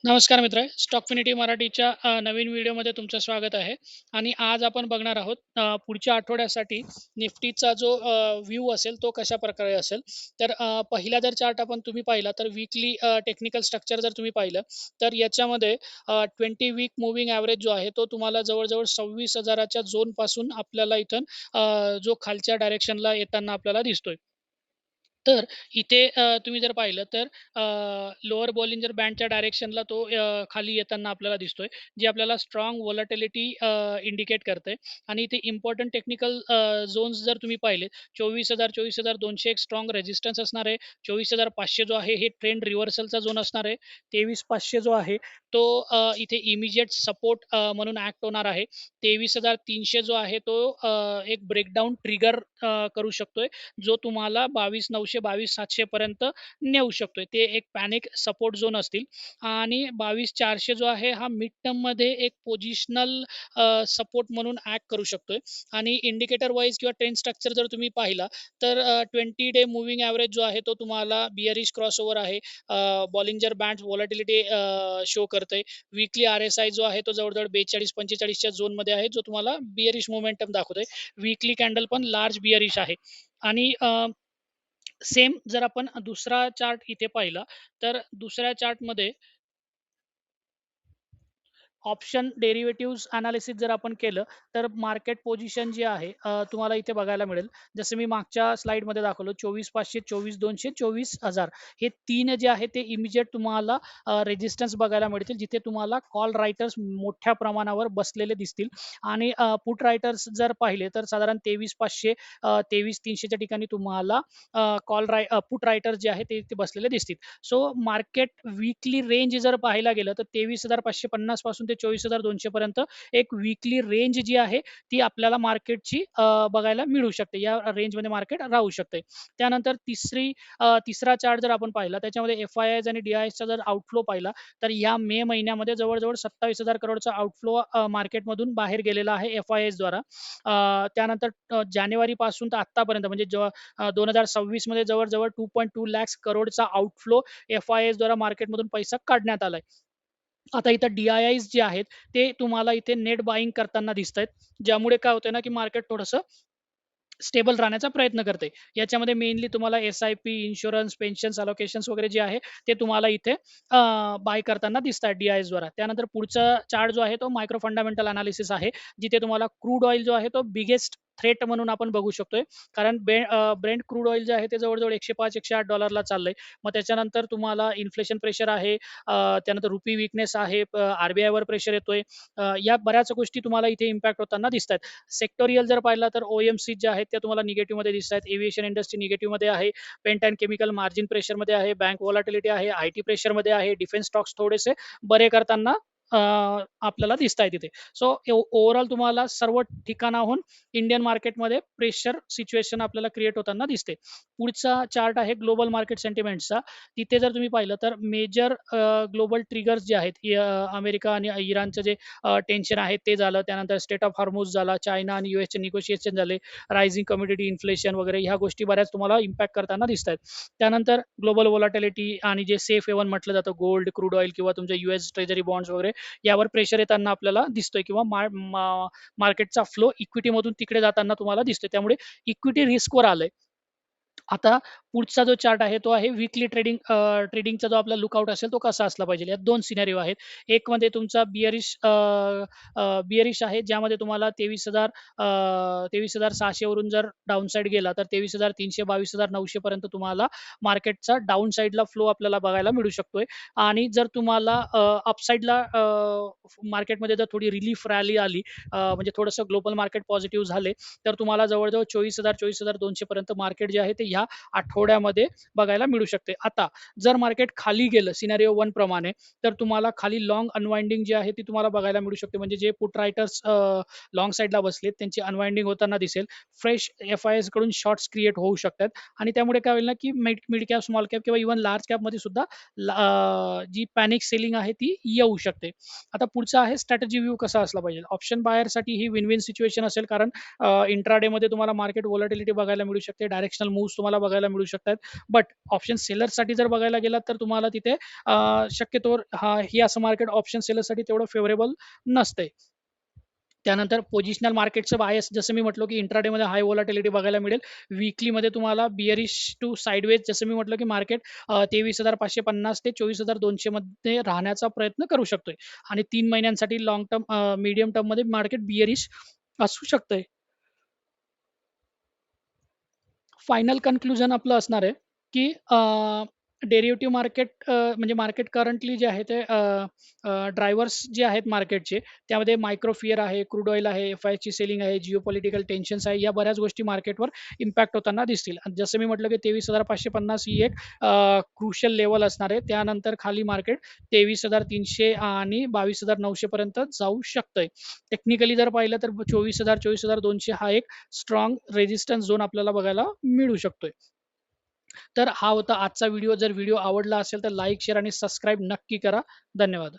नमस्कार मित्र. स्टॉकफिनिटी मराठीच्या नवीन व्हिडिओमध्ये तुमचं स्वागत आहे. आणि आज आपण बघणार आहोत पुढच्या आठवड्यासाठी निफ्टीचा जो व्ह्यू असेल तो कशाप्रकारे असेल. तर पहिला जर चार्ट आपण तुम्ही पाहिला तर वीकली टेक्निकल स्ट्रक्चर जर तुम्ही पाहिलं तर याच्यामध्ये 20 वीक मूव्हिंग ॲव्हरेज जो आहे तो तुम्हाला जवळ-जवळ 26,000 च्या झोनपासून आपल्याला इथून जो खालच्या डायरेक्शनला येताना आपल्याला दिसतोय. तर इथे तुम्ही जर पाहिलं तर लोअर बॉलिंजर बँडच्या डायरेक्शनला तो खाली येताना आपल्याला दिसतोय, जे आपल्याला स्ट्राँग व्हॉलॅटिलिटी इंडिकेट करतंय. आणि इथे इम्पोर्टंट टेक्निकल झोन्स जर तुम्ही पाहिले 24,000 24,200 एक स्ट्राँग रेझिस्टन्स असणार आहे. 24,500 जो आहे हे ट्रेंड रिव्हर्सलचा झोन असणार आहे. 23,500 जो आहे तो इथे इमिडिएट सपोर्ट म्हणून ॲक्ट होणार आहे. 23,300 जो आहे तो एक ब्रेकडाउन ट्रिगर करू शकतोय, जो तुम्हाला 22,900 22,700 पर्यंत नेऊ शकतोय. ते एक पॅनिक सपोर्ट झोन असतील. आणि 22,400 जो आहे हा मिड टर्ममध्ये एक पोझिशनल सपोर्ट म्हणून ॲक्ट करू शकतोय. आणि इंडिकेटर वाईज किंवा ट्रेंड स्ट्रक्चर जर तुम्ही पाहिला तर 20 डे मूव्हिंग ॲव्हरेज जो आहे तो तुम्हाला बिअरिश क्रॉसओव्हर आहे. बॉलिंजर बँड व्हॉलॅटिलिटी शो करतंय. वीकली आर-एस-आय जो आहे तो जवळ-जवळ 42-45 च्या झोनमध्ये आहे, जो तुम्हाला बिअरिश मोमेंटम दाखवतोय. वीकली कॅन्डल पण लार्ज बिअरिश आहे. आणि सेम जर आपण दुसरा चार्ट इथे पाहिला, तर दुसऱ्या चार्टमध्ये ऑप्शन डेरिव्हेटिव्हज एनालिसिस जर आपण केलं, तर मार्केट पोझिशन जी आहे तुम्हाला इथे बघायला मिळेल. जसं मी मागच्या स्लाइडमध्ये दाखवलं 24,500, 24,200, 24,000 हे 3 जे आहे ते इमिजिएट तुम्हाला रेझिस्टन्स बघायला मिळतील, जिथे तुम्हाला कॉल रायटर्स मोठ्या प्रमाणावर बसलेले दिसतील. आणि पुट रायटर्स जर पाहिले तर साधारण 23,500 23,300 च्या ठिकाणी तुम्हाला पुट रायटर्स जे आहे ते बसलेले दिसतील. सो मार्केट वीकली रेंज जर पाहायला गेलं तर 23,550 पासून ते 24,200 पर्यंत एक वीकली रेंज जी आहे ती आपल्याला मार्केटची बघायला मिळू शकते. या रेंजमध्ये मार्केट राहू शकते. त्यानंतर तिसरा चार्ट जर आपण पाहिला त्याच्यामध्ये एफ-आय-आयज आणि डी-आय-एसचा जर आउटफ्लो पाहिला तर या मे महिन्यामध्ये जवळ-जवळ 27,000 करोडचा आउटफ्लो मार्केटमधून बाहेर गेलेला आहे एफ-आय-आयजद्वारा. त्यानंतर जानेवारीपासून तर आत्तापर्यंत म्हणजे 2026 मध्ये जवळ-जवळ 2.2 लॅक्स करोडचा आउटफ्लो एफ-आय-आयजद्वारा मार्केटमधून पैसा काढण्यात आलाय. आता इथं डी-आय-आयज जे आहेत, ते तुम्हाला इथे नेट बायिंग करताना दिसतायत. ज्यामुळे काय होतंय ना, की मार्केट थोडंसं स्टेबल राहण्याचा प्रयत्न करते. याच्यामध्ये मेनली तुम्हाला एस-आय-पी, इन्शुरन्स, पेन्शन्स, अलोकेशन्स वगैरे जे आहे, ते तुम्हाला इथे बाय करताना दिसतात डी-आयजद्वारा. त्यानंतर पुढचा चार्ट जो आहे, तो मायक्रो फंडामेंटल एनालिसिस आहे. जिथे तुम्हाला क्रूड ऑइल जो आहे, तो बिगेस्ट थ्रेट म्हणून आपण बघू शकतोय. कारण ब्रेंट क्रूड ऑइल जे आहे, ते जवळ-जवळ $105-108 चाललंय. मग त्याच्यानंतर तुम्हाला इन्फ्लेशन प्रेशर आहे, त्यानंतर रुपी वीकनेस आहे, आर-बी-आयवर प्रेशर येतोय. या बऱ्याच गोष्टी तुम्हाला इथे इम्पॅक्ट होताना दिसतायत. सेक्टोरियल जर पाहिला तर ओ-एम-सी ज्या आहेत त्या तुम्हाला निगेटिव्हमध्ये दिसतायत. एव्हिएशन इंडस्ट्री निगेटिव्हमध्ये आहे. पेंट एंड केमिकल मार्जिन प्रेशरमध्ये आहे. बँक व्हॉलॅटिलिटी आहे. आय-टी प्रेशरमध्ये आहे. डिफेन्स स्टॉक्स थोडेसे बरे करताना आपल्याला दिसताय तिथे. सो ओव्हरऑल तुम्हाला सर्व ठिकाणाहून इंडियन मार्केटमध्ये प्रेशर सिच्युएशन आपल्याला क्रिएट होताना दिसते. पुढचा चार्ट आहे ग्लोबल मार्केट सेंटिमेंट्सचा. तिथे जर तुम्ही पाहिलं तर मेजर ग्लोबल ट्रिगर्स जे आहेत, अमेरिका आणि इराणचं जे टेन्शन आहे ते झालं. त्यानंतर स्टेट ऑफ हॉर्मुझ झाला. चायना आणि यूएसचे निगोशिएशन झाले. रायझिंग कमोडिटी इन्फ्लेशन वगैरे ह्या गोष्टी बऱ्याच तुम्हाला इम्पॅक्ट करताना दिसतायत. त्यानंतर ग्लोबल व्होलॅटिलिटी आणि जे सेफ हेवन म्हटलं जातं गोल्ड, क्रूड ऑइल किंवा तुमचे यूएस ट्रेजरी बॉन्ड्स वगैरे यावर प्रेशर येताना आपल्याला दिसतोय किंवा मार्केटचा फ्लो इक्विटीमधून तिकडे जाताना तुम्हाला दिसतोय. त्यामुळे इक्विटी रिस्कवर आलंय. आता पुढचा जो चार्ट आहे तो आहे वीकली ट्रेडिंगचा जो आपला लुकआउट असेल तो कसा असला पाहिजे. यात 2 सिनेरिओ आहेत. एक मध्ये तुमचा बिअरिश आहे, ज्यामध्ये तुम्हाला 23,600 वरून जर डाउन साइड गेला तर 23,300 22,900 पर्यंत तुम्हाला मार्केटचा डाउन साइडला फ्लो आपल्याला बघायला मिळू शकतोय. आणि जर तुम्हाला अपसाइडला मार्केटमध्ये जर थोडी रिलीफ रॅली आली, म्हणजे थोडंसं ग्लोबल मार्केट पॉझिटिव्ह झाले, तर तुम्हाला जवळ-जवळ 24,000-24,200 पर्यंत मार्केट जे आहे ते ह्या आठवड्यामध्ये बघायला मिळू शकते. आता जर मार्केट खाली गेलं सिनेरिओ 1 प्रमाणे, तर तुम्हाला खाली लाँग अनवाइंडिंग जी आहे ती तुम्हाला बघायला मिळू शकते. म्हणजे जे पुट रायटर्स लाँग साइडला बसलेत त्यांची अनवाइंडिंग होताना दिसेल. फ्रेश एफ-आय-एस कडून शॉर्ट्स क्रिएट होऊ शकतात. आणि त्यामुळे काय होईल ना, की मिड कॅप, स्मॉल कॅप किंवा इव्हन लार्ज कॅपमध्ये सुद्धा जी पॅनिक सेलिंग आहे ती येऊ शकते. आता पुढचा आहे स्ट्रॅटेजी व्ह्यू कसा असला पाहिजे. ऑप्शन बायरसाठी ही विन-विन सिच्युएशन असेल, कारण इंट्राडेमध्ये तुम्हाला मार्केट व्होलॅटिलिटी बघायला मिळू शकते. डायरेक्शनल मूव्हज तुम्हाला बघायला मिळू शकतात. बट ऑप्शन सेलरसाठी जर बघायला गेलात तर तुम्हाला तिथे शक्यतोवर हे असं मार्केट ऑप्शन सेलरसाठी तेवढं फेव्हरेबल नसतंय. त्यानंतर पोझिशनल मार्केटचं बायस जसं मी म्हटलो, की इंट्राडेमध्ये हाय व्होलॅटिलिटी बघायला मिळेल. वीकलीमध्ये तुम्हाला बिअरिश टू साइडवेज जसं मी म्हटलं, की मार्केट 23,550 ते 24,200 मध्ये राहण्याचा प्रयत्न करू शकतोय आणि 3 महिन्यांसाठी लाँग टर्म मीडियम टर्ममध्ये मार्केट बिअरिश असू शकतंय. फायनल कन्क्लुजन आपलं असणार आहे, की डेरिव्हेटिव्ह मार्केट म्हणजे मार्केट करंटली जे आहे ते ड्रायव्हर्स जे आहेत मार्केटचे, त्यामध्ये मायक्रो फिअर आहे, क्रूड ऑइल आहे, एफ-आयची सेलिंग आहे, जिओपॉलिटिकल टेन्शन्स आहे, या बऱ्याच गोष्टी मार्केटवर इम्पॅक्ट होताना दिसतील. आणि जसं मी म्हटलं, की 23,550 ही एक क्रुशियल लेव्हल असणार आहे. त्यानंतर खाली मार्केट 23,300 आणि 22,900 पर्यंत जाऊ शकतंय. टेक्निकली जर पाहिलं तर 24,000 24,200 हा एक स्ट्राँग रेझिस्टन्स झोन आपल्याला बघायला मिळू शकतोय. तर हा होता आजचा व्हिडिओ. जर व्हिडिओ आवडला असेल तर लाईक, शेअर आणि सबस्क्राईब नक्की करा. धन्यवाद.